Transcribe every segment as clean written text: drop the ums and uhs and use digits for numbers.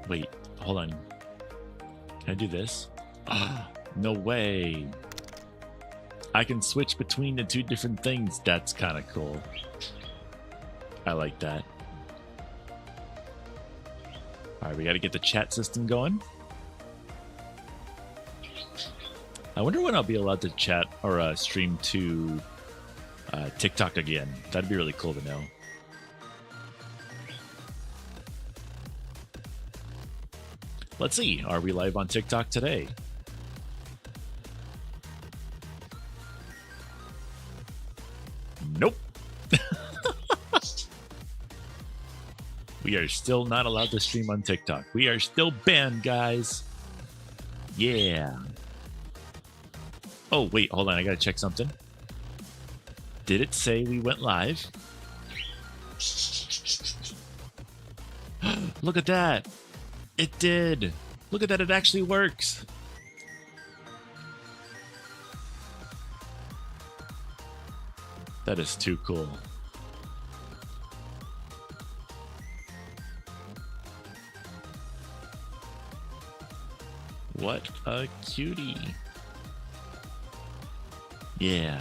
Wait, hold on. Can I do this? Ah, no way. I can switch between the two different things. That's kind of cool. I like that. All right, we got to get the chat system going. I wonder when I'll be allowed to chat or stream to TikTok again. That'd be really cool to know. Let's see. Are we live on TikTok today? Nope. We are still not allowed to stream on TikTok. We are still banned, guys. Yeah. Oh, wait, hold on. I got to check something. Did it say we went live? Look at that. It did. Look at that. It actually works. That is too cool. What a cutie. Yeah.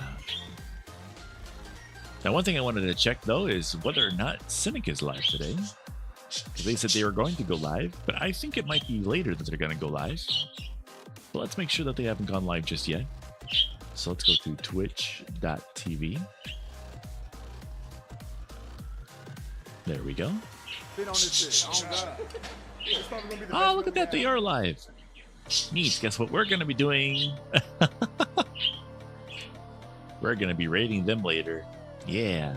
Now, one thing I wanted to check, though, is whether or not Cynic is live today. Because they said they were going to go live, but I think it might be later that they're going to go live. But let's make sure that they haven't gone live just yet. So let's go to twitch.tv. There we go. Oh, look at that. They are live. Neat. Guess what we're going to be doing? We're going to be rating them later. Yeah.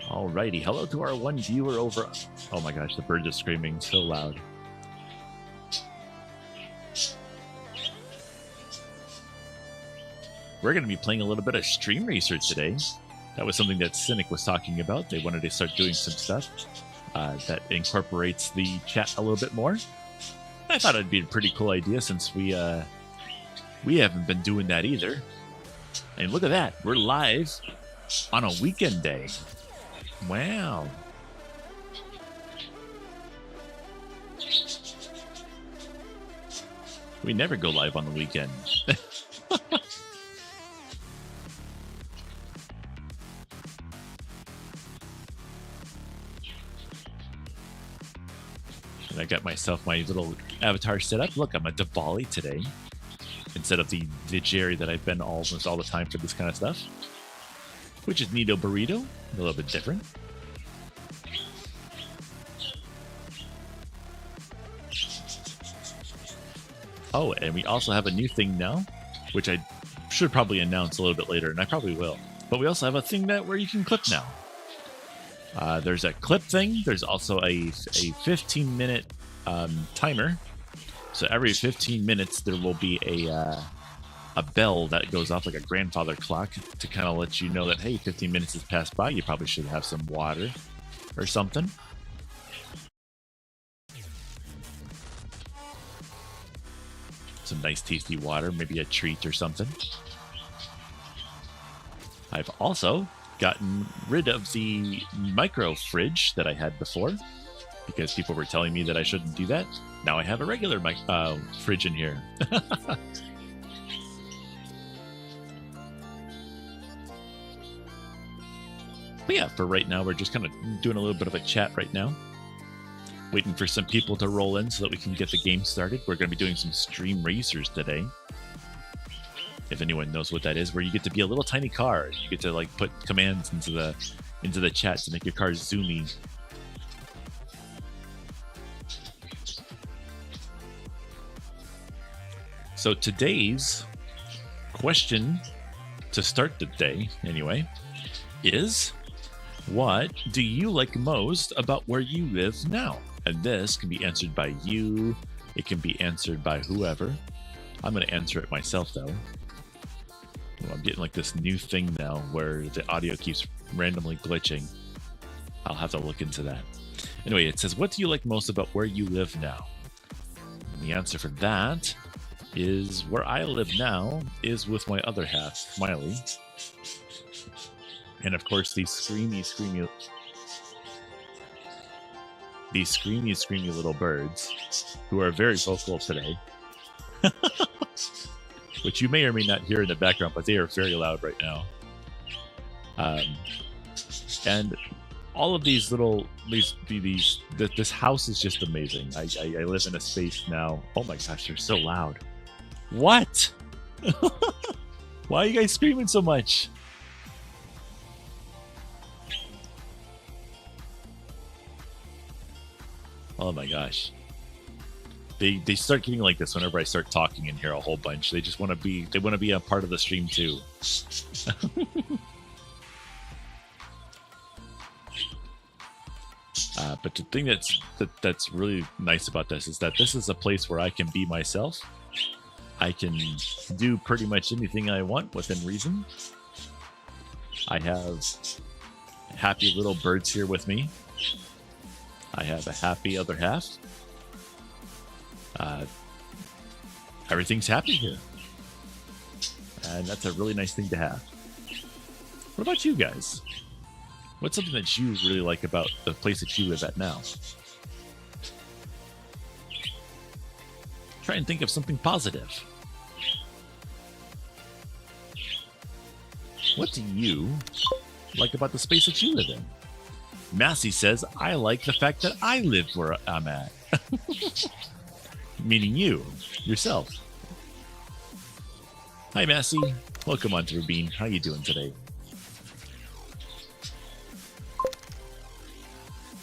Alrighty. Hello to our one viewer over... Oh my gosh, the bird is screaming so loud. We're going to be playing a little bit of Stream Racer today. That was something that Cynic was talking about. They wanted to start doing some stuff that incorporates the chat a little bit more. I thought it'd be a pretty cool idea since we haven't been doing that either. And look at that. We're live on a weekend day. Wow. We never go live on the weekend. And I got myself my little avatar set up. Look, I'm a Diwali today instead of the Jerry that I've been almost all the time for this kind of stuff, which is Nito Burrito, a little bit different. Oh, and we also have a new thing now, which I should probably announce a little bit later, and I probably will. But we also have a thing where you can clip now. There's a clip thing. There's also a 15-minute timer. So every 15 minutes, there will be a bell that goes off like a grandfather clock to kind of let you know that, hey, 15 minutes has passed by. You probably should have some water or something. Some nice tasty water, maybe a treat or something. I've also gotten rid of the micro fridge that I had before because people were telling me that I shouldn't do that. Now I have a regular fridge in here. But yeah, for right now, we're just kind of doing a little bit of a chat right now. Waiting for some people to roll in so that we can get the game started. We're going to be doing some Stream Racers today. If anyone knows what that is, where you get to be a little tiny car. You get to like put commands into the chat to make your car zoomy. So today's question to start the day, anyway, is what do you like most about where you live now? And this can be answered by you. It can be answered by whoever. I'm going to answer it myself, though. Well, I'm getting like this new thing now where the audio keeps randomly glitching. I'll have to look into that. Anyway, it says, what do you like most about where you live now? And the answer for that is where I live now is with my other half, Smiley. And of course, these screamy these screamy little birds who are very vocal today, which you may or may not hear in the background, but they are very loud right now. And all of these little this house is just amazing. I live in a space now. Oh my gosh, they're so loud. What? Why are you guys screaming so much? Oh my gosh. They start getting like this whenever I start talking and hear a whole bunch. They just want to be a part of the stream too. But the thing that's really nice about this is that this is a place where I can be myself. I can do pretty much anything I want within reason. I have happy little birds here with me. I have a happy other half. Everything's happy here. And that's a really nice thing to have. What about you guys? What's something that you really like about the place that you live at now? Try and think of something positive. What do you like about the space that you live in? Massey says, I like the fact that I live where I'm at. Meaning you, yourself. Hi, Massey. Welcome on to Rubine. How you doing today?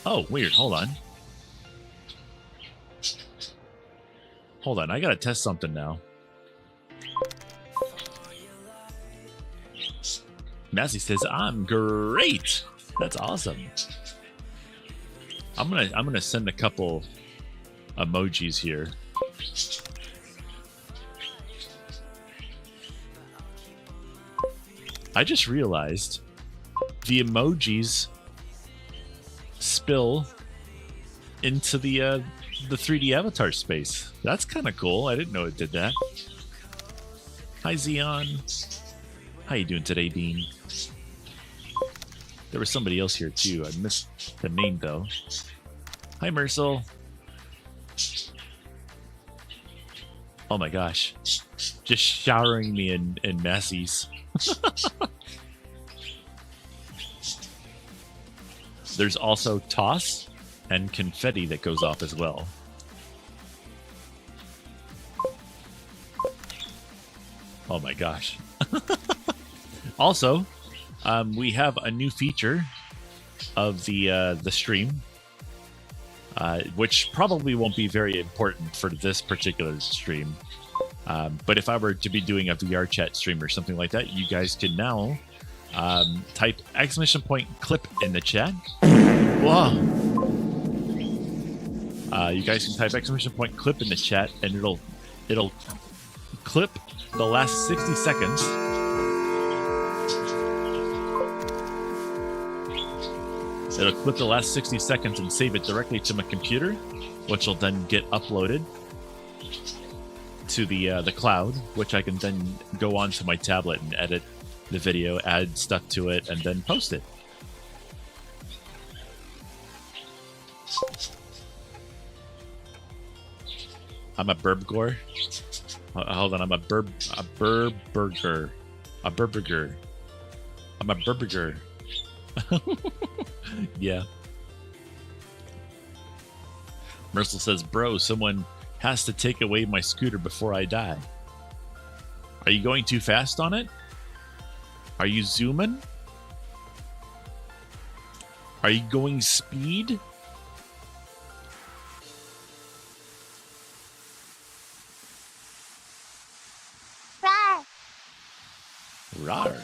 Oh, weird. Hold on. Hold on. I gotta test something now. Massey says, I'm great. That's awesome. I'm gonna send a couple emojis here. I just realized the emojis spill into the 3D avatar space. That's kind of cool. I didn't know it did that. Hi, Xeon. How you doing today, Dean? There was somebody else here too. I missed the name though. Hi, Mercel. Oh my gosh. Just showering me in Massey's. There's also toss and confetti that goes off as well. Oh my gosh. Also, we have a new feature of the stream, which probably won't be very important for this particular stream. But if I were to be doing a VR chat stream or something like that, you guys can now type !clip in the chat. Whoa! You guys can type !clip in the chat, and it'll clip the last 60 seconds. It'll clip the last 60 seconds and save it directly to my computer, which will then get uploaded to the cloud, which I can then go onto my tablet and edit the video, add stuff to it, and then post it. I'm a burbgore. Hold on, I'm a burburger. A burburger. I'm a burburger. Yeah. Mercel says, bro, someone has to take away my scooter before I die. Are you going too fast on it? Are you zooming? Are you going speed? Rawr. Rawr.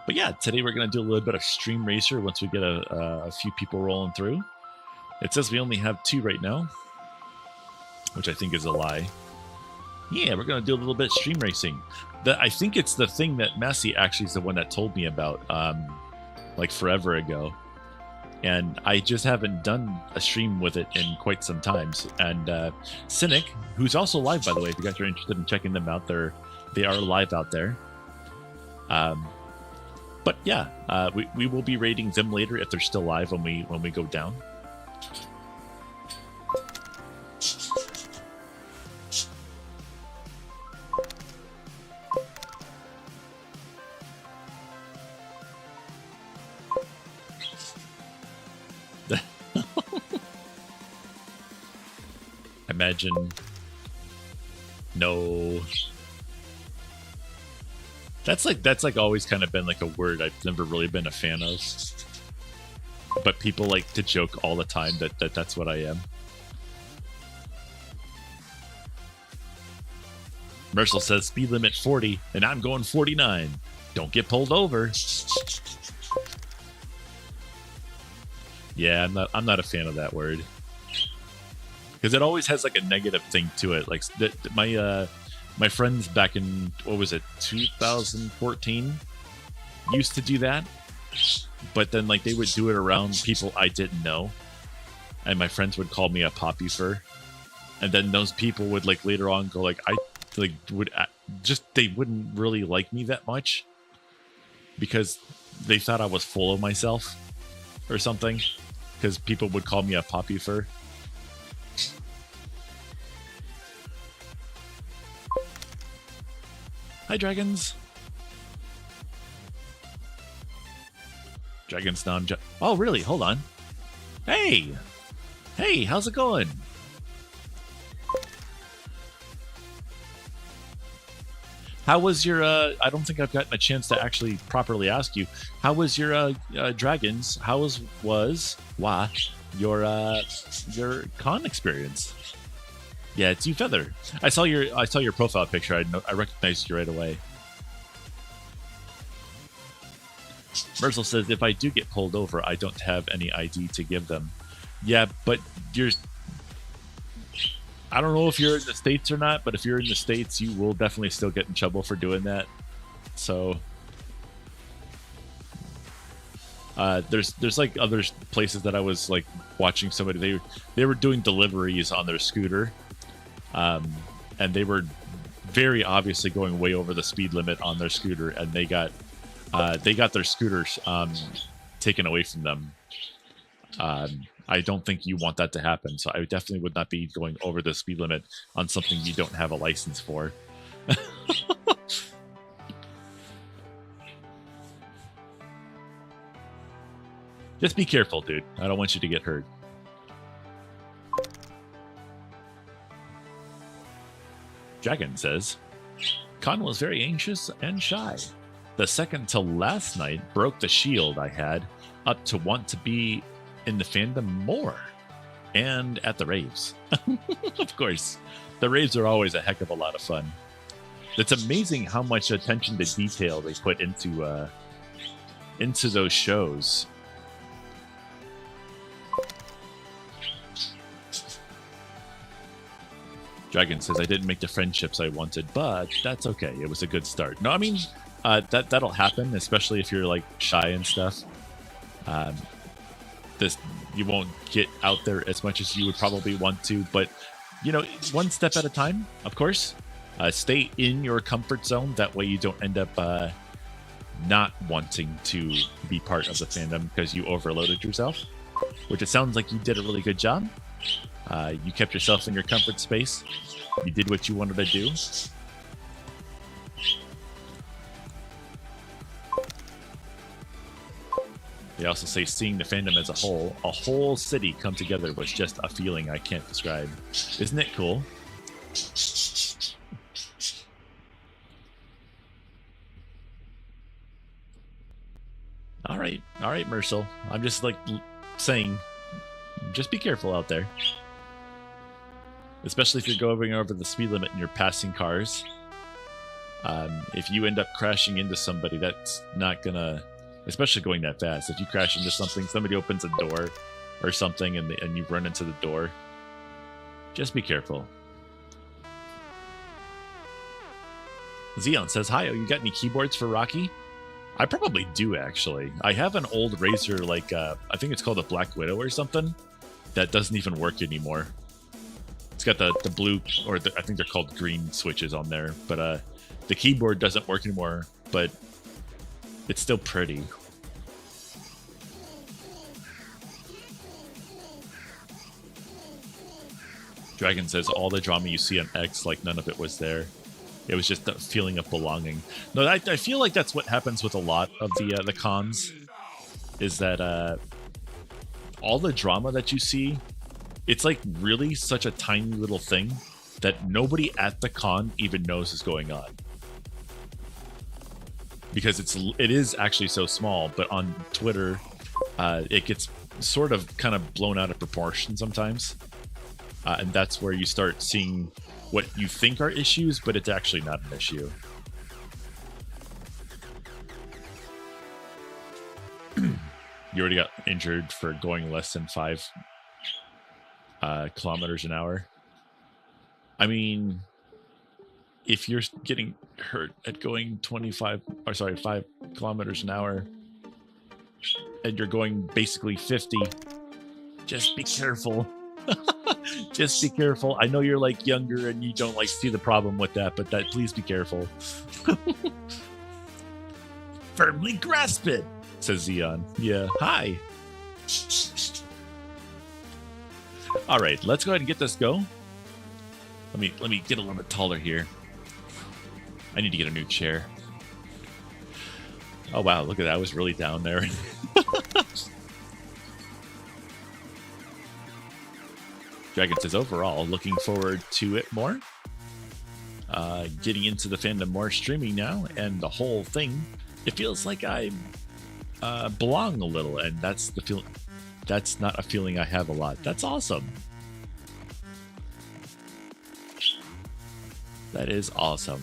But yeah, today we're going to do a little bit of Stream Racer once we get a few people rolling through. It says we only have 2 right now, which I think is a lie. Yeah, we're going to do a little bit of stream racing. I think it's the thing that Massey actually is the one that told me about, like forever ago. And I just haven't done a stream with it in quite some times. And Cynic, who's also live, by the way, if you guys are interested in checking them out, they are live out there. But yeah, we will be rating them later if they're still live when we go down. Imagine. No. That's like always kind of been like a word I've never really been a fan of. But people like to joke all the time that's what I am. Mercel says speed limit 40 and I'm going 49. Don't get pulled over. Yeah, I'm not a fan of that word. Because it always has like a negative thing to it. Like my friends back in, what was it, 2014 used to do that. But then like they would do it around people I didn't know. And my friends would call me a poppy fur. And then those people would like later on go like, they wouldn't really like me that much. Because they thought I was full of myself or something. Because people would call me a poppy fur. Hi, dragons. Dragons down. Oh, really? Hold on. Hey! Hey, how's it going? How was your, I don't think I've gotten a chance to actually properly ask you. How was your, dragons? How was your con experience? Yeah, it's you, Feather. I saw your profile picture. I recognized you right away. Mercel says, if I do get pulled over, I don't have any ID to give them. Yeah, but I don't know if you're in the States or not, but if you're in the States, you will definitely still get in trouble for doing that. So there's like other places that I was like watching somebody, they were doing deliveries on their scooter. And they were very obviously going way over the speed limit on their scooter, and they got their scooters taken away from them. I don't think you want that to happen, so I definitely would not be going over the speed limit on something you don't have a license for. Just be careful, dude. I don't want you to get hurt. Dragon says, Con was very anxious and shy. The second to last night broke the shield I had up to want to be in the fandom more. And at the raves. Of course. The raves are always a heck of a lot of fun. It's amazing how much attention to detail they put into those shows. Dragon says, I didn't make the friendships I wanted, but that's okay. It was a good start. No, I mean, that'll happen, especially if you're like shy and stuff. You won't get out there as much as you would probably want to, but you know, one step at a time, of course. Stay in your comfort zone. That way you don't end up not wanting to be part of the fandom because you overloaded yourself, which it sounds like you did a really good job. You kept yourself in your comfort space. You did what you wanted to do. They also say seeing the fandom as a whole city come together was just a feeling I can't describe. Isn't it cool? All right, Mercel. I'm just like saying, just be careful out there. Especially if you're going over the speed limit and you're passing cars. If you end up crashing into somebody, that's not gonna, especially going that fast. If you crash into something, somebody opens a door or something and you run into the door, just be careful. Xeon says, hi, you got any keyboards for Rocky? I probably do, actually. I have an old Razer, like, I think it's called a Black Widow or something, that doesn't even work anymore. It's got the blue, or I think they're called green switches on there, but the keyboard doesn't work anymore. But It's still pretty. Dragon says all the drama you see on X, like none of it was there. It was just the feeling of belonging. No, I feel like that's what happens with a lot of the cons. Is that all the drama that you see, it's like really such a tiny little thing that nobody at the con even knows is going on. Because it is actually so small, but on Twitter, it gets sort of kind of blown out of proportion sometimes. And that's where you start seeing what you think are issues, but it's actually not an issue. You already got injured for going less than 5 kilometers an hour. I mean, if you're getting hurt at going 5 kilometers an hour, and you're going basically 50, just be careful. Just be careful. I know you're like younger and you don't like see the problem with that, but please be careful. Firmly grasp it, says Xeon. Yeah. Hi. All right, let's go ahead and get this go. Let me get a little bit taller here. I need to get a new chair. Oh wow, look at that. I was really down there. Dragon says, overall, looking forward to it more. Getting into the fandom more, streaming now, and the whole thing. It feels like I belong a little, and that's the feeling. That's not a feeling I have a lot. That's awesome. That is awesome.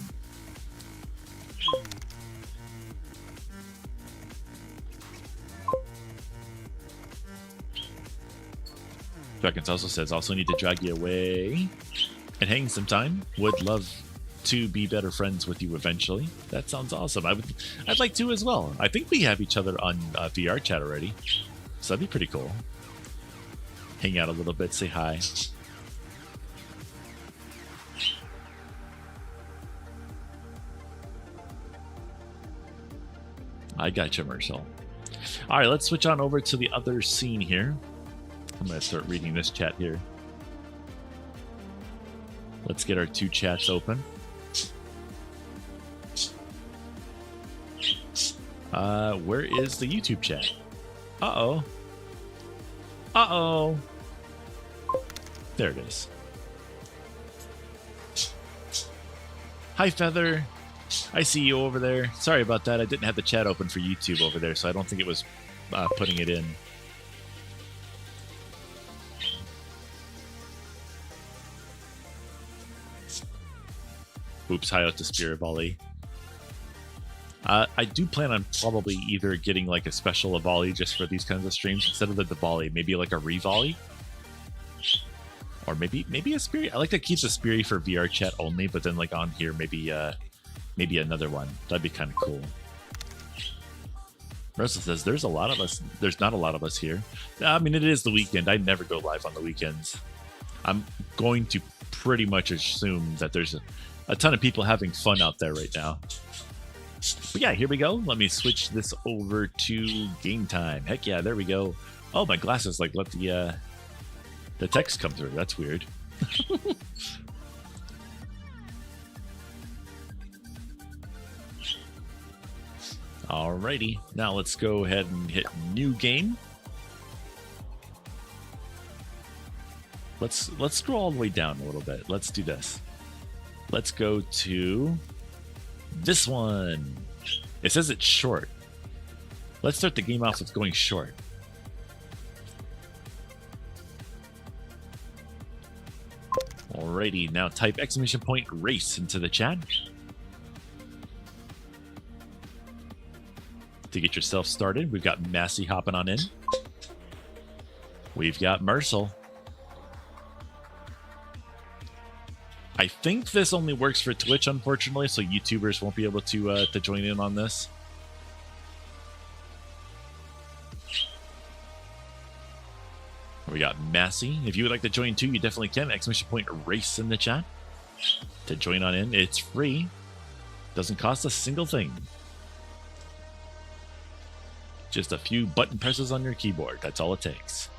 Dragons also says, also need to drag you away and hang some time. Would love to be better friends with you eventually. That sounds awesome. I'd like to as well. I think we have each other on VR chat already, so that'd be pretty cool. Hang out a little bit, say hi. I got you, Marcel. All right, let's switch on over to the other scene here. I'm going to start reading this chat here. Let's get our 2 chats open. Where is the YouTube chat? Uh-oh. Uh-oh. There it is. Hi, Feather. I see you over there. Sorry about that. I didn't have the chat open for YouTube over there, so I don't think it was putting it in. Oops, hi out to Spirit Volley. I do plan on probably either getting like a special volley just for these kinds of streams instead of the volley, maybe like a re-volley. Or maybe a Spirit. I like to keep the Spirit for VR chat only, but then like on here maybe another one. That'd be kind of cool. Russell says there's a lot of us. There's not a lot of us here. I mean, it is the weekend. I never go live on the weekends. I'm going to pretty much assume that there's a ton of people having fun out there right now. But yeah, here we go. Let me switch this over to game time. Heck yeah, there we go. Oh, my glasses like let the text come through. That's weird. Alrighty, now let's go ahead and hit new game. Let's scroll all the way down a little bit. Let's do this. Let's go to this one. It says it's short. Let's start the game off with going short. Alrighty, now type !race into the chat to get yourself started. We've got Massey hopping on in. We've got Mercel. I think this only works for Twitch, unfortunately, so YouTubers won't be able to join in on this. We got Massey. If you would like to join too, you definitely can. !race in the chat to join on in. It's free. Doesn't cost a single thing. Just a few button presses on your keyboard. That's all it takes.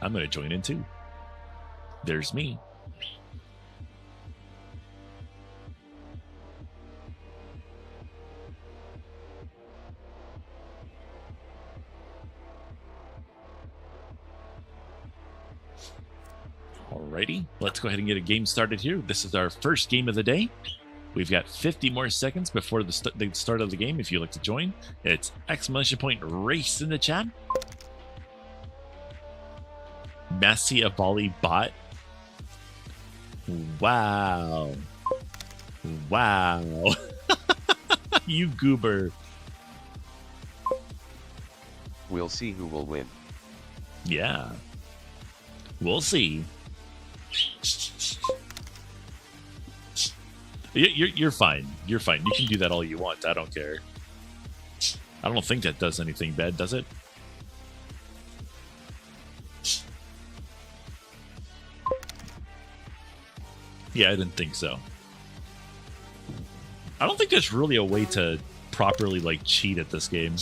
I'm going to join in too. There's me. Alrighty, let's go ahead and get a game started here. This is our first game of the day. We've got 50 more seconds before the start of the game. If you'd like to join, it's !point race in the chat. Massey a volley bot. Wow. Wow. You goober. We'll see who will win. Yeah. We'll see. You're fine. You're fine. You can do that all you want. I don't care. I don't think that does anything bad, does it? Yeah, I didn't think so. I don't think there's really a way to properly, like, cheat at this game.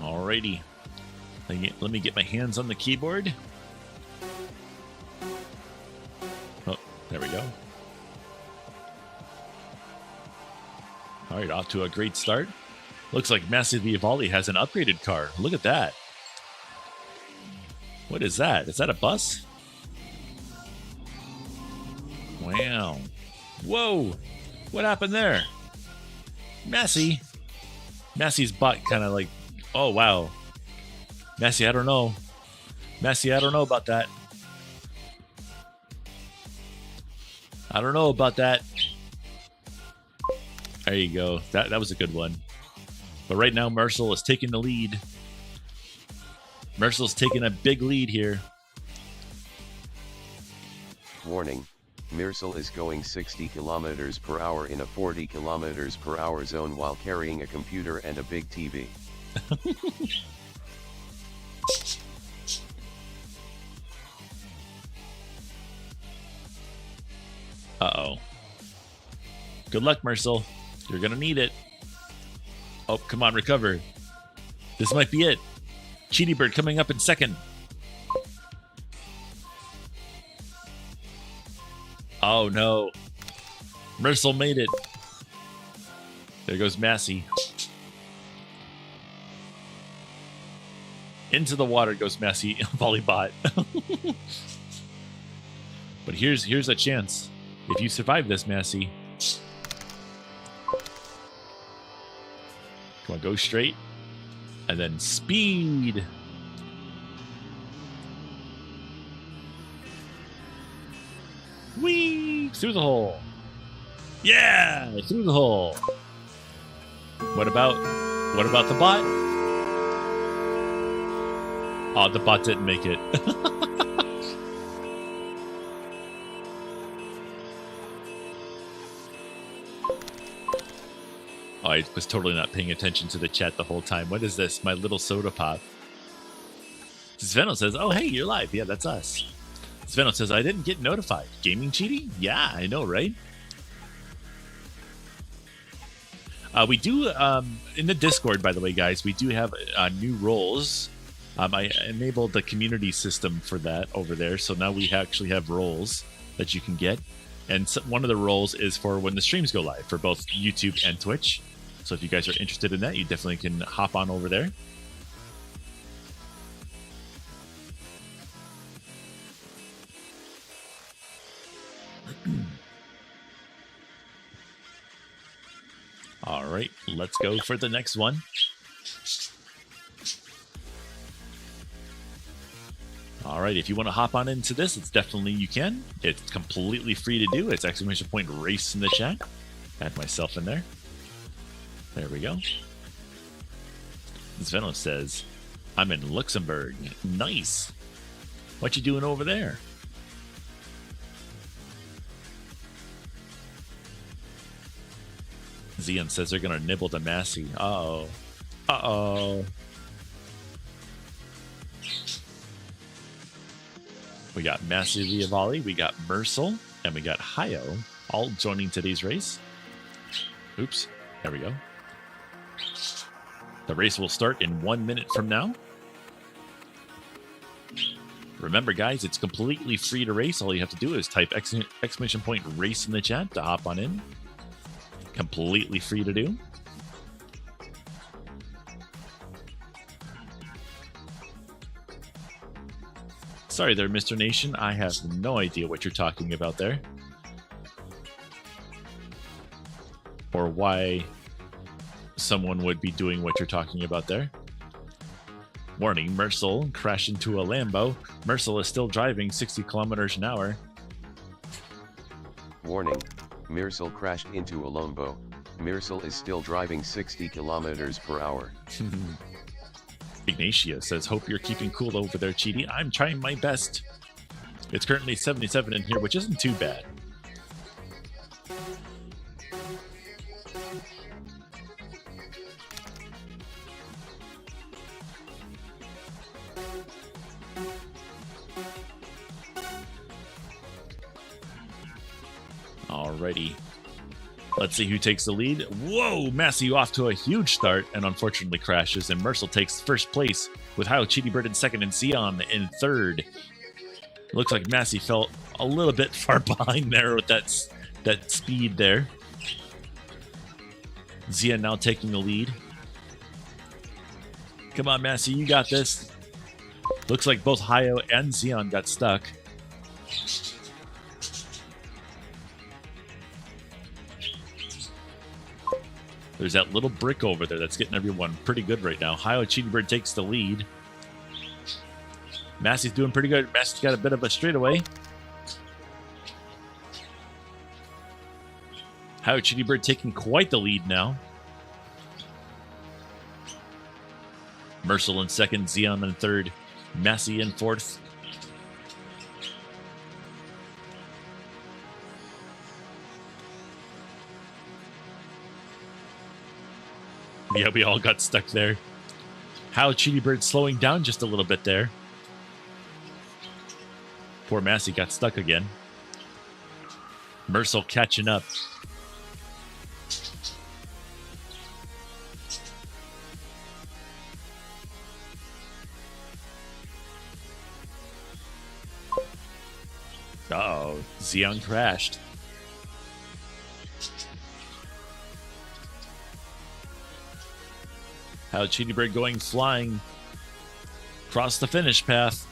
Alrighty. Let me get my hands on the keyboard. Oh, there we go. Alright, off to a great start. Looks like Massey Vivalli has an upgraded car. Look at that. What is that? Is that a bus? Wow. Whoa. What happened there? Massey. Massey's butt kind of like... Oh, wow. Massey, I don't know. Massey, I don't know about that. I don't know about that. There you go. That was a good one. But right now, Mercil is taking the lead. Mercil's taking a big lead here. Warning. Mercil is going 60 kilometers per hour in a 40 kilometers per hour zone while carrying a computer and a big TV. Uh-oh. Good luck, Mercil. You're gonna need it. Oh, come on, recover. This might be it. Cheaty Bird coming up in second. Oh, no. Mercil made it. There goes Massey. Into the water goes Massey Volleybot. But here's a chance. If you survive this, Massey. Come on, go straight. And then speed. Whee! Through the hole. Yeah! Through the hole. What about the bot? Oh, the bot didn't make it. Oh, I was totally not paying attention to the chat the whole time. What is this? My little soda pop. Sveno says, oh, hey, you're live. Yeah, that's us. Sveno says, I didn't get notified. Gaming cheating? Yeah, I know, right? We do, in the Discord, by the way, guys, we do have new roles. I enabled the community system for that over there, so now we actually have roles that you can get. And so one of the roles is for when the streams go live for both YouTube and Twitch. So if you guys are interested in that, you definitely can hop on over there. All right, let's go for the next one. All right, if you want to hop on into this, it's definitely you can. It's completely free to do. It's !point race in the chat. Add myself in there. There we go. Sveno says, I'm in Luxembourg. Nice. What you doing over there? Zion says they're going to nibble the Massey. Uh-oh. Uh-oh. We got Massey Viavali, we got Mercel, and we got Hayo all joining today's race. Oops, there we go. The race will start in 1 minute from now. Remember, guys, it's completely free to race. All you have to do is type exclamation point race in the chat to hop on in. Completely free to do. Sorry there, Mr. Nation. I have no idea what you're talking about there. Or why someone would be doing what you're talking about there. Warning, Mercel crashed into a Lambo. Mercel is still driving 60 kilometers an hour. Warning, Mercel crashed into a Lambo. Mercel is still driving 60 kilometers per hour. Ignatia says, hope you're keeping cool over there, Cheaty. I'm trying my best. It's currently 77 in here, which isn't too bad. Alrighty. Let's see who takes the lead. Whoa, Massey off to a huge start and unfortunately crashes. And Mercel takes first place with Hayo Cheetybird in second and Sion in third. Looks like Massey fell a little bit far behind there with that speed there. Sion now taking the lead. Come on, Massey, you got this. Looks like both Hayo and Sion got stuck. There's that little brick over there that's getting everyone pretty good right now. Hayo Cheetybird takes the lead. Massey's doing pretty good. Massey's got a bit of a straightaway. Hayo Cheetybird taking quite the lead now. Mercel in second, Xion in third, Massey in fourth. Yeah, we all got stuck there. Hayo Cheetybird slowing down just a little bit there. Poor Massey got stuck again. Mercel catching up. Uh-oh, Xion crashed. Hayo Cheetybird going flying across the finish path.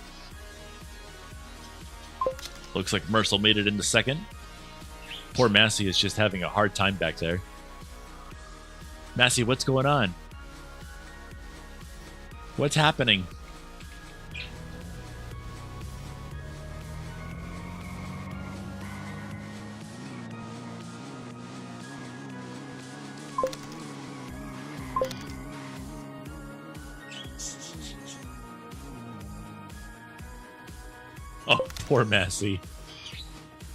Looks like Mercel made it into second. Poor Massey is just having a hard time back there. Massey, what's going on? What's happening? Oh, poor Massey.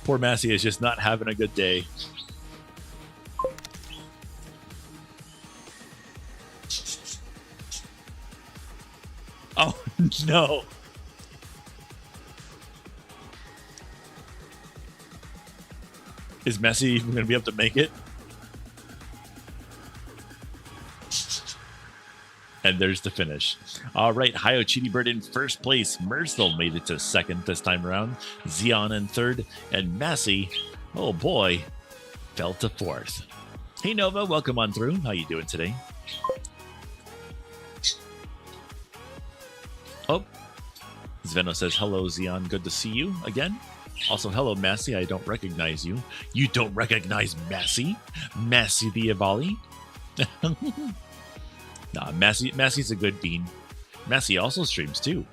Poor Massey is just not having a good day. Oh, no. Is Massey even going to be able to make it? And there's the finish. All right, Hayo Cheetybird in first place. Mercel made it to second this time around. Xion in third. And Massey, oh boy, fell to fourth. Hey Nova, welcome on through. How you doing today? Oh, Zveno says, hello Xion, good to see you again. Also, hello Massey, I don't recognize you. You don't recognize Massey? Massey the Avali? Nah, Massey's a good bean. Massey also streams too.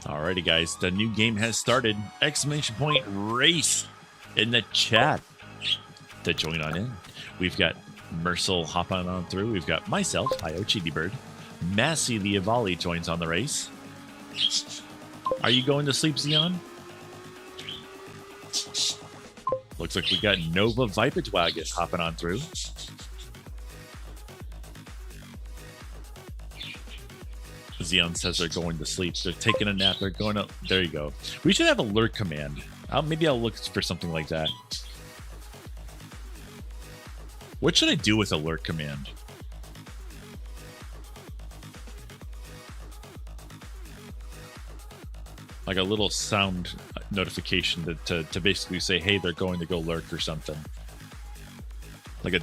Alrighty, guys, the new game has started. Exclamation point race in the chat to join on in. We've got Mercel hopping on through. We've got myself, Hayo Cheetybird. Massey the Avali joins on the race. Are you going to sleep, Xion? Looks like we got Nova Vipitwagon hopping on through. Xeon says they're going to sleep. They're taking a nap. They're going up. There you go. We should have a lurk command. Maybe I'll look for something like that. What should I do with a lurk command? Like a little sound notification to basically say, hey, they're going to go lurk or something. Like a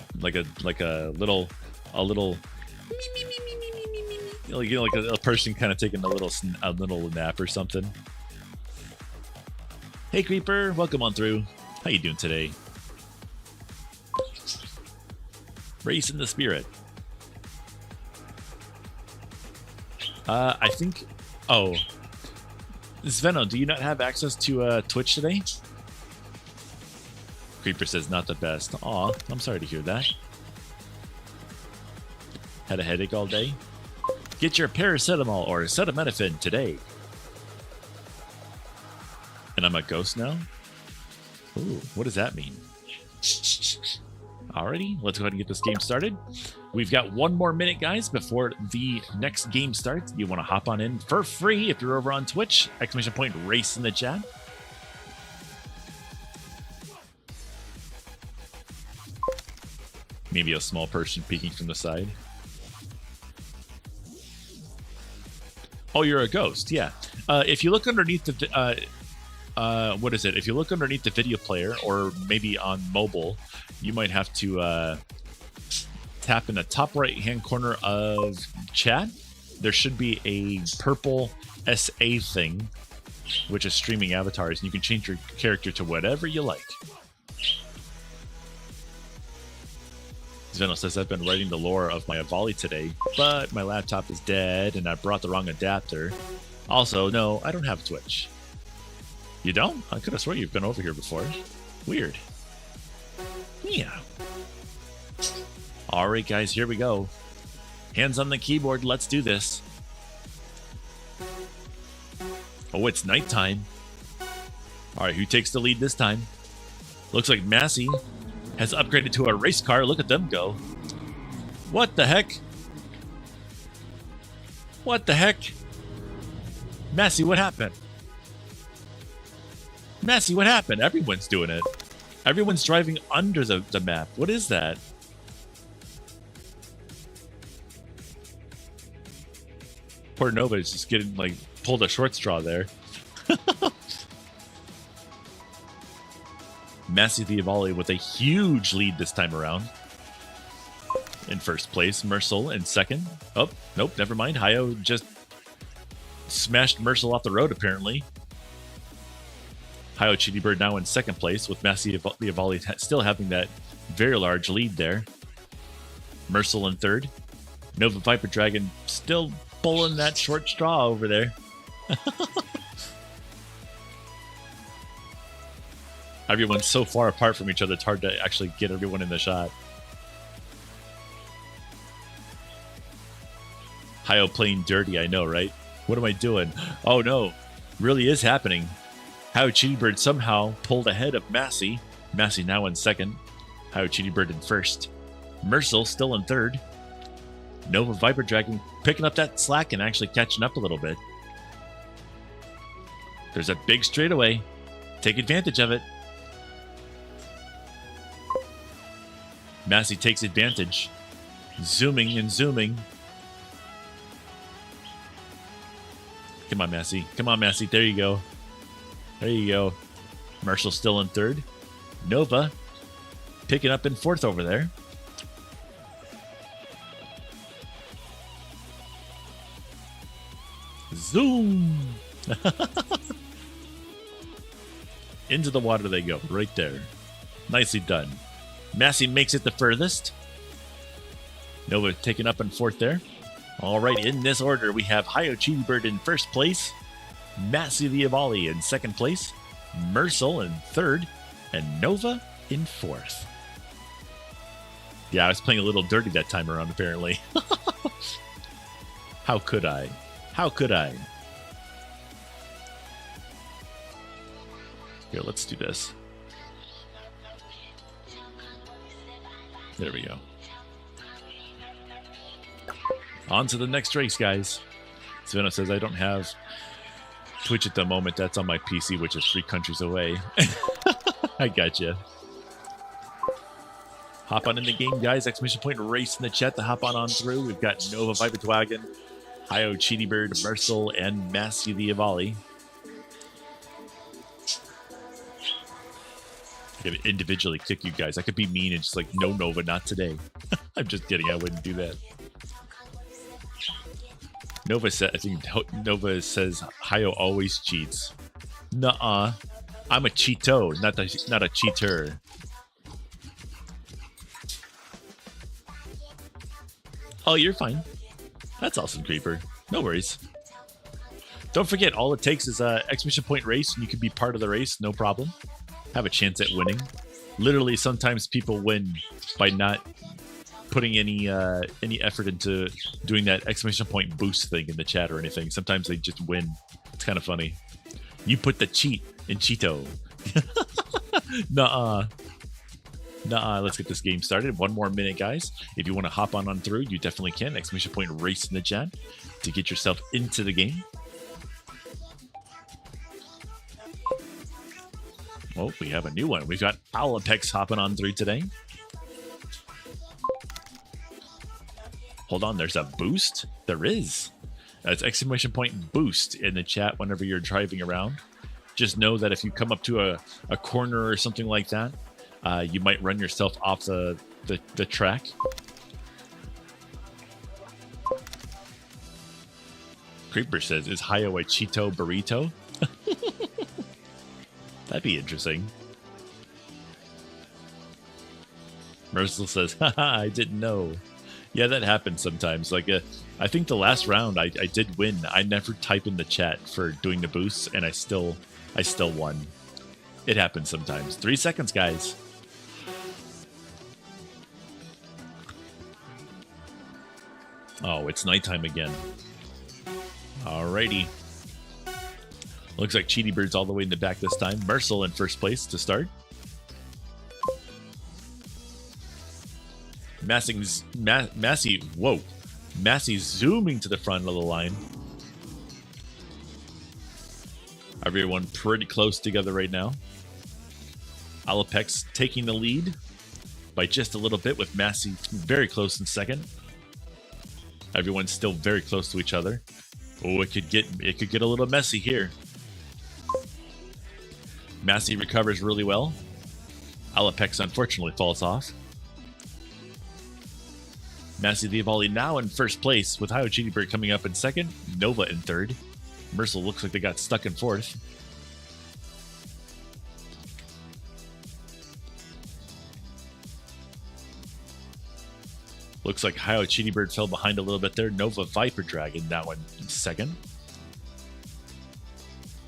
little like, you know, like a person kind of taking a little nap or something. Hey Creeper, welcome on through. How you doing today? Race in the spirit. I think. Oh, Sveno, do you not have access to Twitch today? Creeper says not the best. Aw, I'm sorry to hear that. Had a headache all day? Get your paracetamol or acetaminophen today. And I'm a ghost now? Ooh, what does that mean? Alrighty, let's go ahead and get this game started. We've got 1 more minute, guys, before the next game starts. You want to hop on in for free if you're over on Twitch. Exclamation point race in the chat. Maybe a small person peeking from the side. Oh, you're a ghost, yeah. If you look underneath the... what is it? If you look underneath the video player, or maybe on mobile, you might have to tap in the top right-hand corner of chat. There should be a purple SA thing, which is streaming avatars, and you can change your character to whatever you like. Zveno says, I've been writing the lore of my Avali today, but my laptop is dead, and I brought the wrong adapter. Also, no, I don't have Twitch. You don't? I could have sworn you've been over here before. Weird. Yeah. Alright, guys, here we go. Hands on the keyboard, let's do this. Oh, it's nighttime. Alright, who takes the lead this time? Looks like Massey has upgraded to a race car. Look at them go. What the heck? What the heck? Massey, what happened? Massey, what happened? Everyone's doing it. Everyone's driving under the map. What is that? Poor Nova is just getting, like, pulled a short straw there. Massey the Avali with a huge lead this time around. In first place, Mercil in second. Oh, nope, never mind. Hayo just smashed Mercil off the road, apparently. Hayo CheetiBird now in second place, with Massey the Avali still having that very large lead there. Mercil in third. Nova Viper Dragon still pulling that short straw over there. Everyone's so far apart from each other, it's hard to actually get everyone in the shot. Hayo playing dirty, I know, right? What am I doing? Oh no, really is happening. Hayo CheetiBird somehow pulled ahead of Massey. Massey now in second. Hayo CheetiBird in first. Mercil still in third. Nova Viper Dragon picking up that slack and actually catching up a little bit. There's a big straightaway. Take advantage of it. Massey takes advantage. Zooming and zooming. Come on, Massey. Come on, Massey. There you go. There you go. Mercil still in third. Nova picking up in fourth over there. Zoom! Into the water they go, right there. Nicely done. Massey makes it the furthest. Nova taken up in fourth there. All right, in this order, we have Hayo CheetiBird in first place, Massey the Avali in second place, Mercil in third, and Nova in fourth. Yeah, I was playing a little dirty that time around, apparently. How could I? How could I? Here, let's do this. There we go. On to the next race, guys. Sveno says, I don't have Twitch at the moment. That's on my PC, which is 3 countries away. I gotcha. Hop on in the game, guys. Exclamation point race in the chat to hop on through. We've got Nova Vipertwagon, Hio Cheetybird, Mercil, and Massey the Avali. I could individually kick you guys. I could be mean and just like, no, Nova, not today. I'm just kidding. I wouldn't do that. Nova said, I think Nova says Hio always cheats. Nuh-uh. I'm a cheato, not a cheater. Oh, you're fine. That's awesome, Creeper. No worries. Don't forget, all it takes is a exclamation point race, and you can be part of the race, no problem. Have a chance at winning. Literally, sometimes people win by not putting any effort into doing that exclamation point boost thing in the chat or anything. Sometimes they just win. It's kind of funny. You put the cheat in Cheeto. Nuh-uh. Nuh-uh. Let's get this game started. 1 more minute, guys. If you want to hop on through, you definitely can. Exclamation point race in the chat to get yourself into the game. Oh, we have a new one. We've got Alapex hopping on through today. Hold on, there's a boost? There is. That's exclamation point boost in the chat whenever you're driving around. Just know that if you come up to a corner or something like that, you might run yourself off the track. Creeper says, is Hio a Cheeto burrito? That'd be interesting. Mercil says, haha, I didn't know. Yeah, that happens sometimes. Like, I think the last round I did win. I never type in the chat for doing the boosts, and I still won. It happens sometimes. 3 seconds, guys. Oh, it's nighttime again. Alrighty. Looks like Cheetybird's all the way in the back this time. Mercil in first place to start. Massey zooming to the front of the line. Everyone pretty close together right now. Alapex taking the lead by just a little bit with Massey very close in second. Everyone's still very close to each other. Oh, it could get a little messy here. Massey recovers really well. Alapex unfortunately falls off. Massey the Avali now in first place with Hio Cheetybird coming up in second. Nova in third. Mercil looks like they got stuck in fourth. Looks like Hio Cheetybird fell behind a little bit there. Nova Viper Dragon now in second.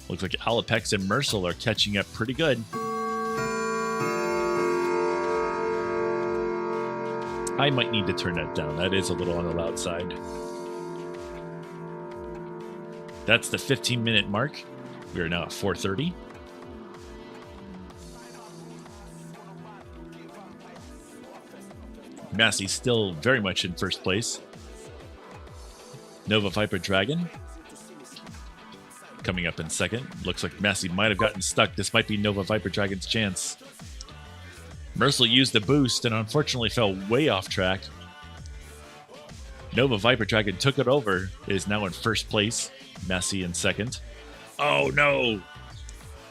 Looks like Alapex and Mercil are catching up pretty good. I might need to turn that down. That is a little on the loud side. That's the 15-minute mark. We are now at 4:30. Massey's still very much in first place. Nova Viper Dragon coming up in second. Looks like Massey might have gotten stuck. This might be Nova Viper Dragon's chance. Mercil used the boost and unfortunately fell way off track. Nova Viper Dragon took it over. It is now in first place. Massey in second. Oh no!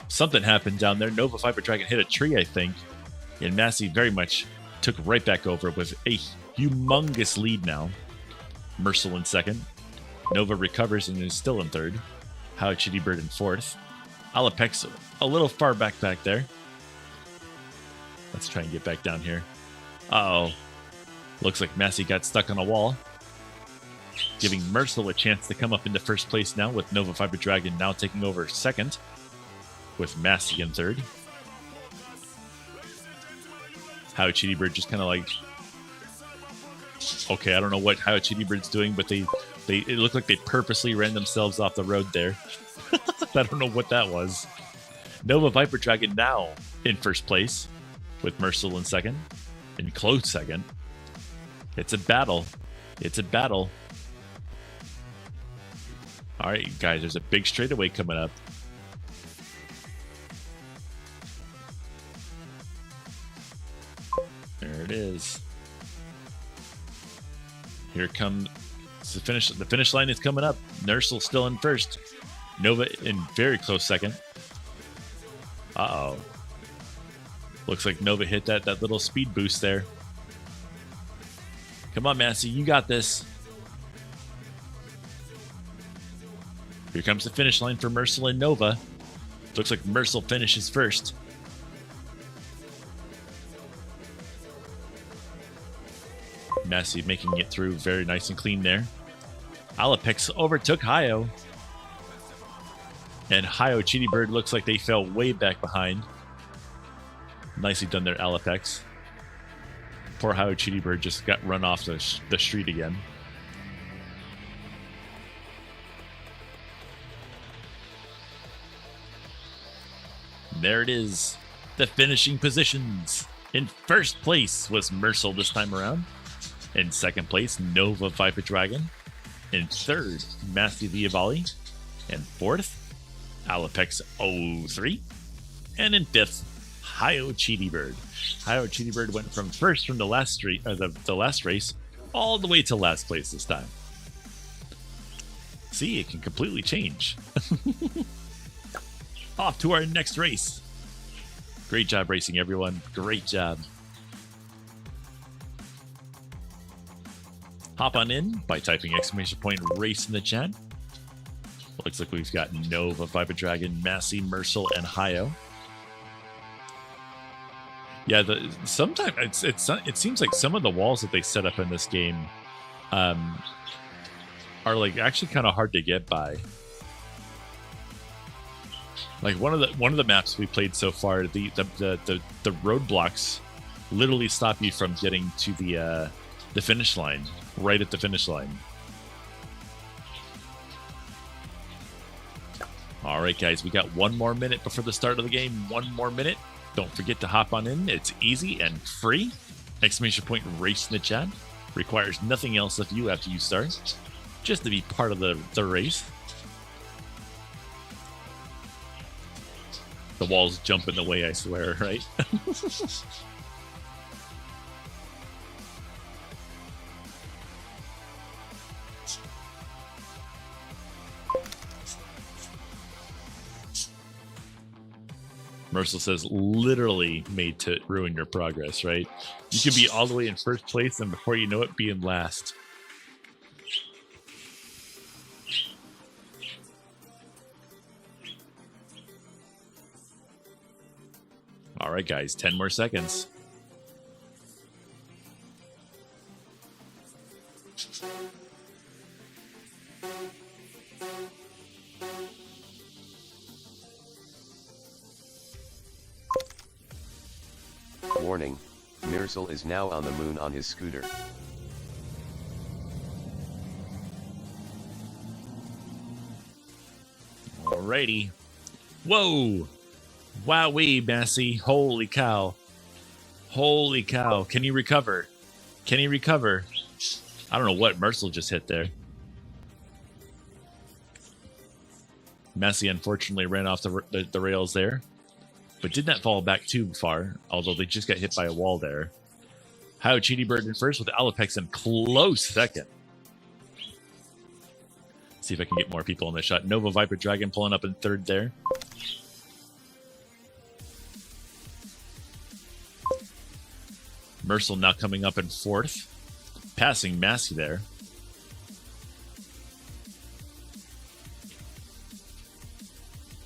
Something happened down there. Nova Viper Dragon hit a tree, I think. And Massey very much took right back over with a humongous lead now. Mercil in second. Nova recovers and is still in third. Hio Cheetybird in fourth. Alapex a little far back there. Let's try and get back down here. Uh-oh. Looks like Massey got stuck on a wall. Giving Mercil a chance to come up into first place now with Nova Viper Dragon now taking over second. With Massey in third. Hio Cheetybird just kind of like... Okay, I don't know what Hio Cheetybird's doing, but it looked like they purposely ran themselves off the road there. I don't know what that was. Nova Viper Dragon now in first place. With Mercil in second, in close second. It's a battle. It's a battle. All right, guys, there's a big straightaway coming up. There it is. Here comes the finish. The finish line is coming up. Nursel still in first. Nova in very close second. Uh-oh. Looks like Nova hit that little speed boost there. Come on, Massey, you got this. Here comes the finish line for Mercel and Nova. Looks like Mercel finishes first. Massey making it through very nice and clean there. Alapex overtook Hayo. And Hayo CheetiBird looks like they fell way back behind. Nicely done there, Alapex. Poor Hayo CheetiBird just got run off the street again. There it is. The finishing positions. In first place was Mercel this time around. In second place, Nova Viper Dragon. In third, Massey Viavali. In fourth, Alapex 03. And in fifth, Hayo CheetiBird. Hayo CheetiBird went from first from the last race all the way to last place this time. See, it can completely change. Off to our next race. Great job racing, everyone. Great job. Hop on in by typing !race in the chat. Looks like we've got Nova, Viper Dragon, Massey, Mercel, and Hayo. Yeah, sometimes it seems like some of the walls that they set up in this game are like actually kind of hard to get by. Like one of the maps we played so far, the roadblocks literally stop you from getting to the finish line, right at the finish line. All right, guys, we got 1 more minute before the start of the game. 1 more minute. Don't forget to hop on in. It's easy and free. !race in the chat. Requires nothing else of you after you start, just to be part of the race. The walls jump in the way, I swear, right? Mercel says, literally made to ruin your progress, right? You can be all the way in first place and before you know it, be in last. All right, guys, 10 more seconds. Warning, Mercel is now on the moon on his scooter. Alrighty. Whoa! Wowee, Massey. Holy cow. Holy cow. Can he recover? Can he recover? I don't know what Mercel just hit there. Massey unfortunately ran off the rails there, but did not fall back too far, although they just got hit by a wall there. Hayo CheetiBird in first with Alapex in close second. See if I can get more people in the shot. Nova Viper Dragon pulling up in third there. Mercel now coming up in fourth, passing Massey there.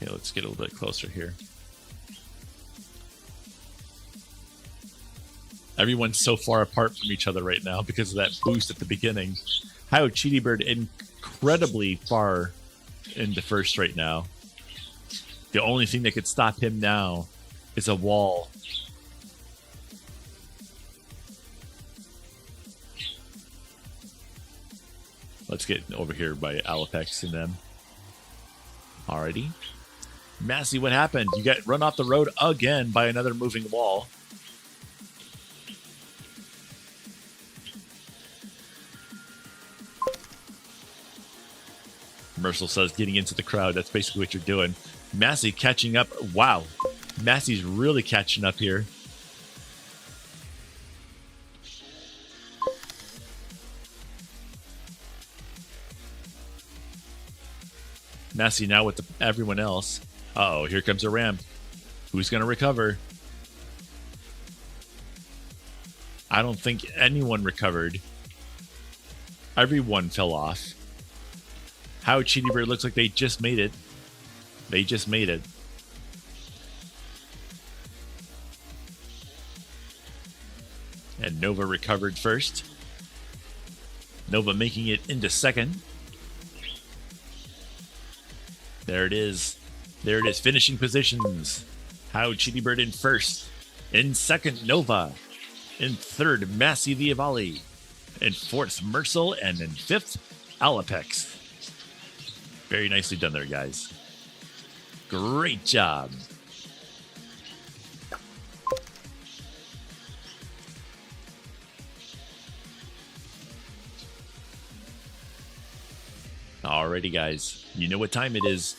Okay, let's get a little bit closer here. Everyone's so far apart from each other right now because of that boost at the beginning. Hayo CheetiBird incredibly far into first right now. The only thing that could stop him now is a wall. Let's get over here by Alapex and them. Alrighty. Massey, what happened? You got run off the road again by another moving wall. Mercil says getting into the crowd. That's basically what you're doing. Massey catching up. Wow. Massey's really catching up here. Massey now with everyone else. Uh-oh, here comes a ramp. Who's going to recover? I don't think anyone recovered. Everyone fell off. How CheetiBird looks like they just made it. They just made it. And Nova recovered first. Nova making it into second. There it is. There it is. Finishing positions. How CheetiBird in first. In second, Nova. In third, Massey Viavali. In fourth, Mercil. And in fifth, Alapex. Very nicely done there, guys. Great job. Alrighty, guys. You know what time it is.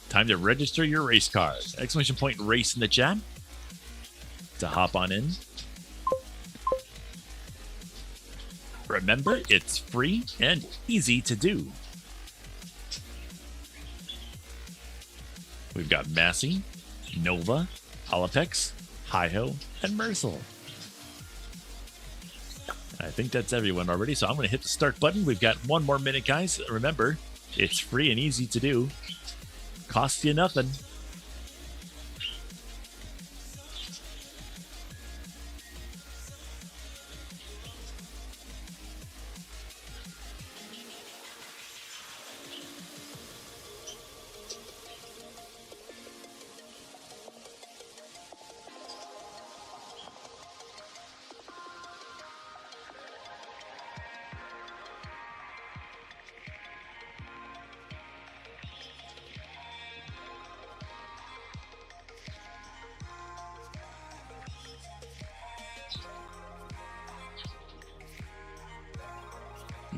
Time to register your race car. Exclamation point race in the chat to hop on in. Remember, it's free and easy to do. We've got Massey, Nova, Alapex, Hi-Ho, and Mercil. I think that's everyone already, so I'm going to hit the start button. We've got 1 more minute, guys. Remember, it's free and easy to do. Costs you nothing.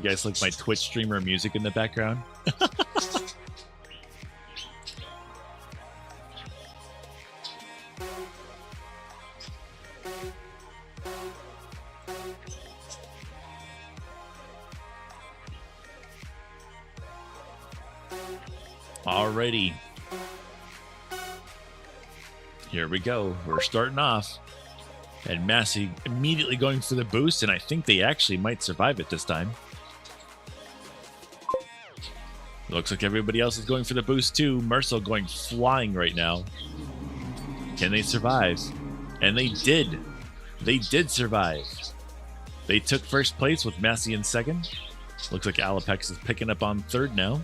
You guys like my Twitch streamer music in the background? Alrighty. Here we go. We're starting off. And Massey immediately going for the boost, and I think they actually might survive it this time. Looks like everybody else is going for the boost too. Mercil going flying right now. Can they survive? And they did. They did survive. They took first place with Massey in second. Looks like Alapex is picking up on third now.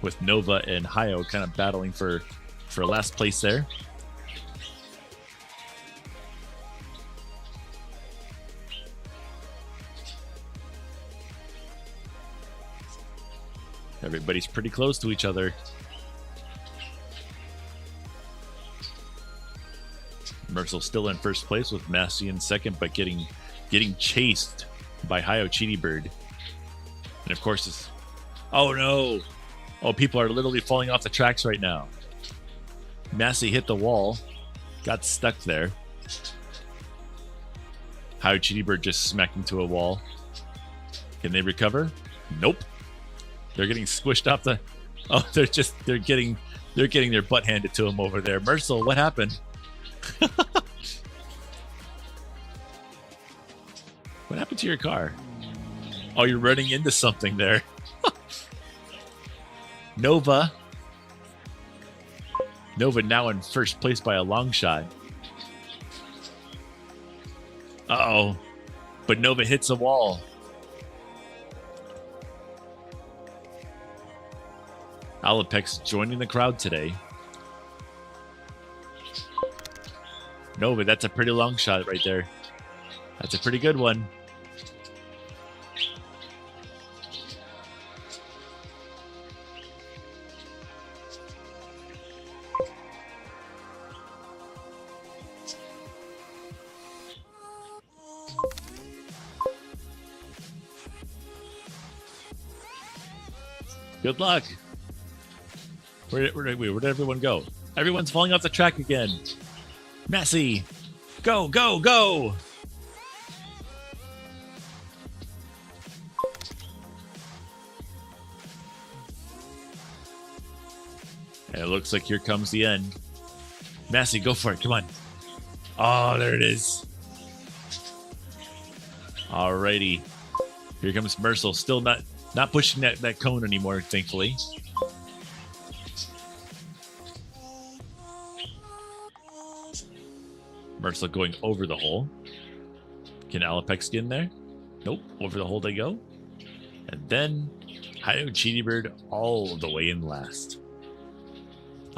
With Nova and Hi-Ho kind of battling for last place there. Everybody's pretty close to each other. Mercil still in first place with Massey in second, but getting chased by Hi-Ho CheetiBird. And of course, it's... Oh no! Oh, people are literally falling off the tracks right now. Massey hit the wall. Got stuck there. Hi-Ho CheetiBird just smacked into a wall. Can they recover? Nope. They're getting squished off the... Oh, they're getting their butt handed to them over there. Mercil, what happened? What happened to your car? Oh, you're running into something there. Nova now in first place by a long shot. Uh-oh. But Nova hits a wall. Alapex joining the crowd today. Nova, that's a pretty long shot right there. That's a pretty good one. Good luck. Where did everyone go? Everyone's falling off the track again. Massey, go, go, go! And it looks like here comes the end. Massey, go for it. Come on. Oh, there it is. Alrighty. Here comes Mercil. Still not pushing that cone anymore, thankfully. Mercil going over the hole. Can Alapex get in there? Nope. Over the hole they go. And then CheetiBird all the way in last.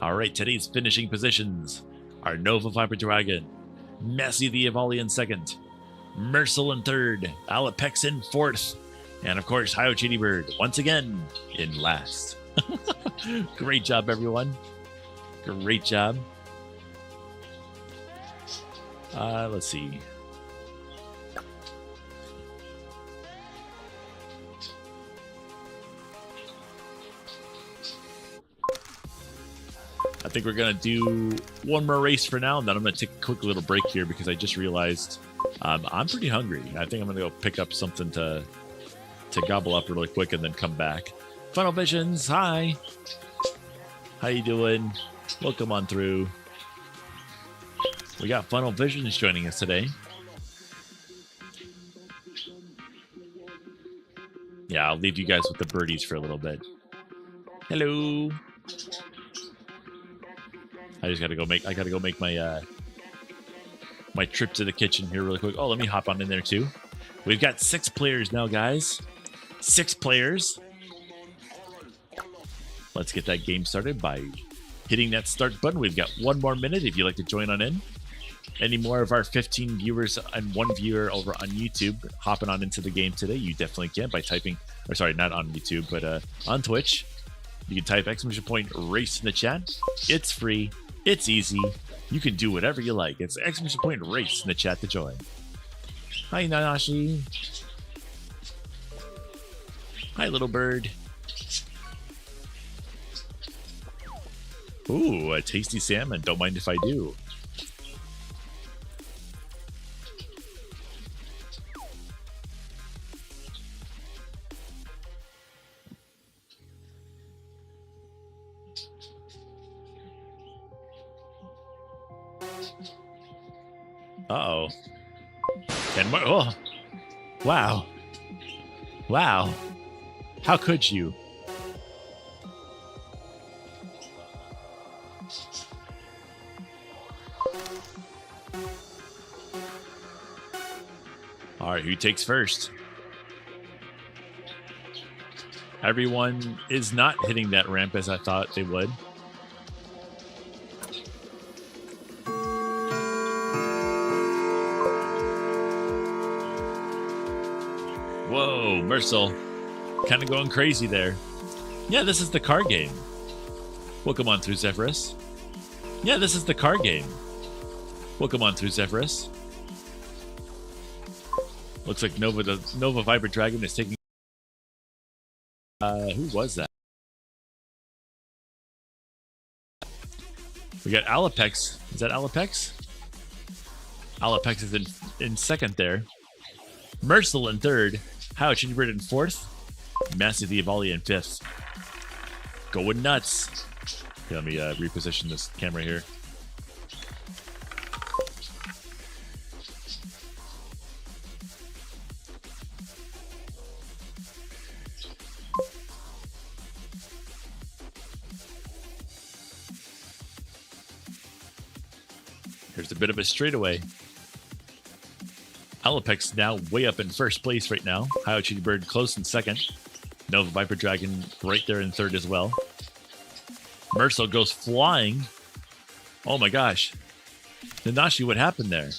Alright, today's finishing positions are Nova Viper Dragon, Massey the Evoli in second, Mercil in third, Alapex in fourth, and of course, CheetiBird once again in last. Great job, everyone. Great job. Let's see. I think we're going to do one more race for now, and then I'm going to take a quick little break here because I just realized I'm pretty hungry. I think I'm going to go pick up something to gobble up really quick and then come back. Funnel Visions, hi. How you doing? Welcome on through. We got Funnel Visions joining us today. Yeah, I'll leave you guys with the birdies for a little bit. Hello. I gotta go make my my trip to the kitchen here really quick. Oh, let me hop on in there too. We've got 6 players now, guys. 6 players. Let's get that game started by hitting that start button. We've got 1 more minute if you'd like to join on in. Any more of our 15 viewers and 1 viewer over on YouTube hopping on into the game today, you definitely can by typing, or sorry, not on YouTube, but on Twitch. You can type !race in the chat. It's free. It's easy. You can do whatever you like. It's !race in the chat to join. Hi, Nanashi. Hi, little bird. Ooh, a tasty salmon. Don't mind if I do. Uh-oh. And oh, wow. Wow. How could you? All right, who takes first? Everyone is not hitting that ramp as I thought they would. Whoa, Mercil. Kind of going crazy there. Yeah, this is the car game. Welcome on through, Zephyrus. Yeah, this is the car game. Welcome on through, Zephyrus. Looks like Nova Viper Dragon is taking... who was that? We got Alapex. Is that Alapex? Alapex is in second there. Mercil in third. CheetiBird in fourth. Massey the Evoli in fifth. Going nuts. Okay, let me reposition this camera here. Here's a bit of a straightaway. Alapex now way up in first place right now. CheetiBird close in second. Nova Viper Dragon right there in third as well. Mercil goes flying. Oh my gosh. Nanashi, what happened there?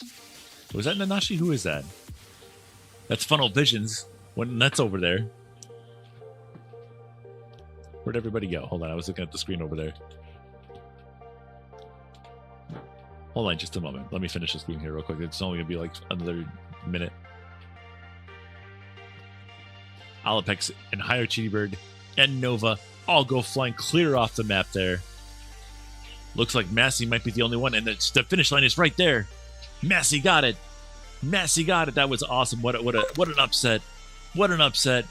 Was that Nanashi? Who is that? That's Funnel Visions. When that's over there. Where'd everybody go? Hold on, I was looking at the screen over there. Hold on just a moment. Let me finish this game here real quick. It's only going to be like another minute. Alapex and CheetiBird and Nova all go flying clear off the map there. Looks like Massey might be the only one, and the finish line is right there. Massey got it. Massey got it. That was awesome. What an upset. What an upset.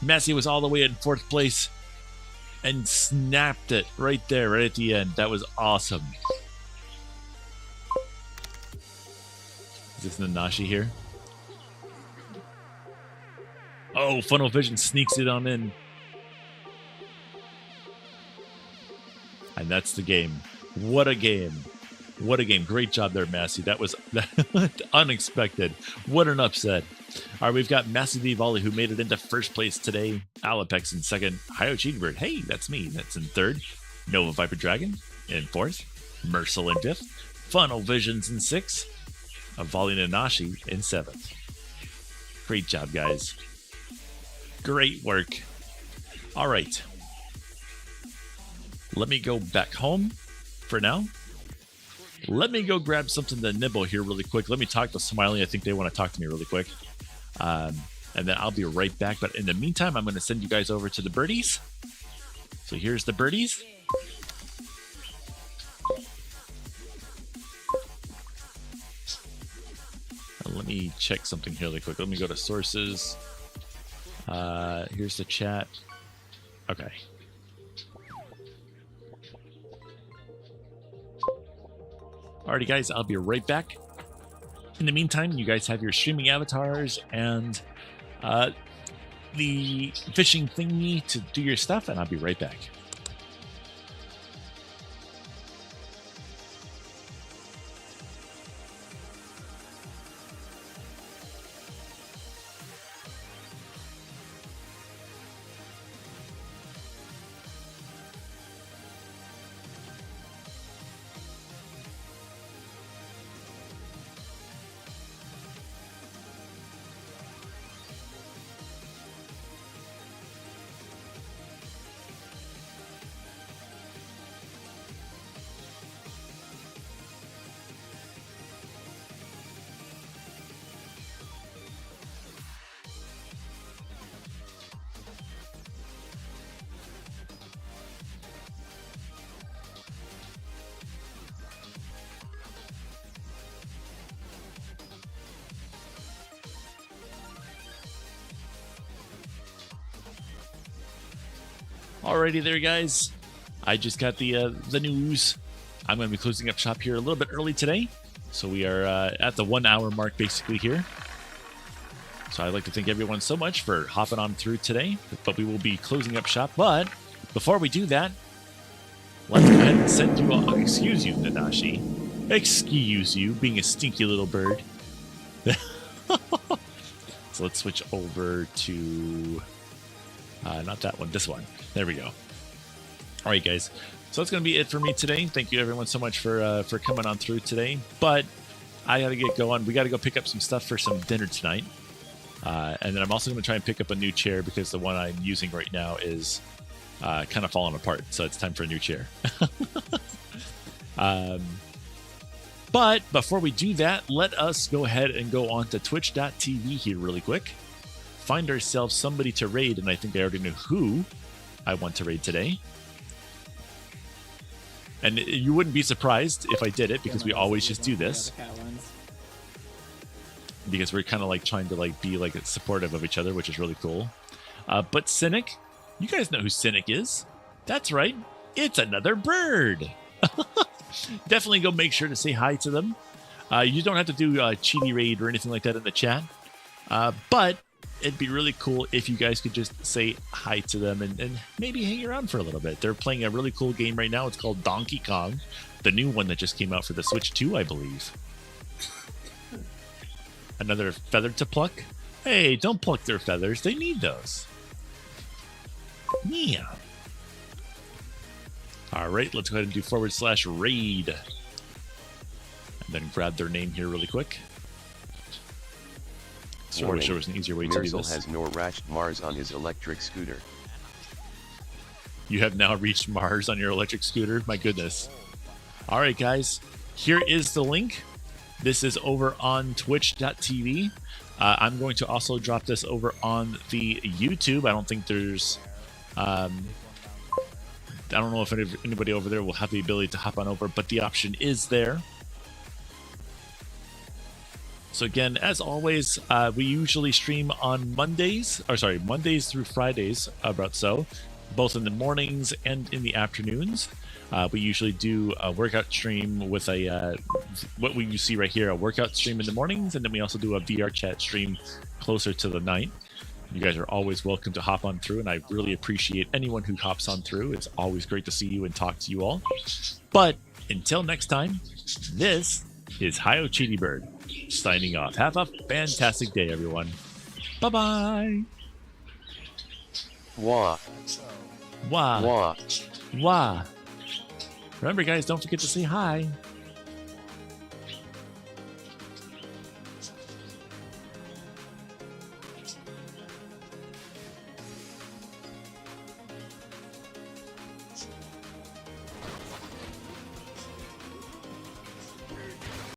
Massey was all the way in 4th place and snapped it right there, right at the end. That was awesome. Is this Nanashi here? Oh, Funnel Vision sneaks it on in. And that's the game. What a game. What a game. Great job there, Massey. That was unexpected. What an upset. All right, we've got Massey the Volley, who made it into 1st place today. Alapex in 2nd. Hayo Cheetybird. Hey, that's me. That's in 3rd. Nova Viper Dragon in 4th. Mercil in 5th. Funnel Visions in 6th. A Volley Nanashi in 7th. Great job, guys. Great work. All right. Let me go back home for now. Let me go grab something to nibble here really quick. Let me talk to Smiley. I think they want to talk to me really quick. And then I'll be right back. But in the meantime, I'm going to send you guys over to the birdies. So here's the birdies. Let me check something here really quick. Let me go to sources. Here's the chat. Okay. Alrighty, guys, I'll be right back. In the meantime, you guys have your streaming avatars and the fishing thingy to do your stuff, and I'll be right back. Alrighty there, guys. I just got the news. I'm going to be closing up shop here a little bit early today. So we are at the 1 hour mark basically here. So I'd like to thank everyone so much for hopping on through today. But we will be closing up shop. But before we do that, let's go ahead and send you all... Excuse you, Nanashi. Excuse you, being a stinky little bird. So let's switch over to... not that one, this one. There we go. All right, guys. So that's going to be it for me today. Thank you, everyone, so much for coming on through today. But I got to get going. We got to go pick up some stuff for some dinner tonight. And then I'm also going to try and pick up a new chair because the one I'm using right now is kind of falling apart. So it's time for a new chair. But before we do that, let us go ahead and go on to twitch.tv here really quick. Find ourselves somebody to raid, and I think I already know who I want to raid today. And you wouldn't be surprised if I did it, because we always just do this. Because we're kind of like trying to like be like supportive of each other, which is really cool. But Cynic, you guys know who Cynic is. That's right. It's another bird. Definitely go make sure to say hi to them. You don't have to do a Cheaty raid or anything like that in the chat. But it'd be really cool if you guys could just say hi to them and maybe hang around for a little bit. They're playing a really cool game right now. It's called Donkey Kong, the new one that just came out for the Switch 2, I believe. Another feather to pluck. Hey, don't pluck their feathers. They need those. Yeah. All right, let's go ahead and do /raid. And then grab their name here really quick. I wish there was an easier way to do this. has now reached Mars on his electric scooter. You have now reached Mars on your electric scooter? My goodness. All right, guys. Here is the link. This is over on twitch.tv. I'm going to also drop this over on the YouTube. I don't think there's... I don't know if anybody over there will have the ability to hop on over, but the option is there. So again, as always, we usually stream on Mondays through Fridays, about so, both in the mornings and in the afternoons. We usually do a workout stream with what you see right here, a workout stream in the mornings, and then we also do a VR chat stream closer to the night. You guys are always welcome to hop on through, and I really appreciate anyone who hops on through. It's always great to see you and talk to you all. But until next time, this is Hio Cheaty Bird signing off. Have a fantastic day, everyone. Bye-bye. Wah. Wah. Wah. Wah. Remember, guys, don't forget to say hi.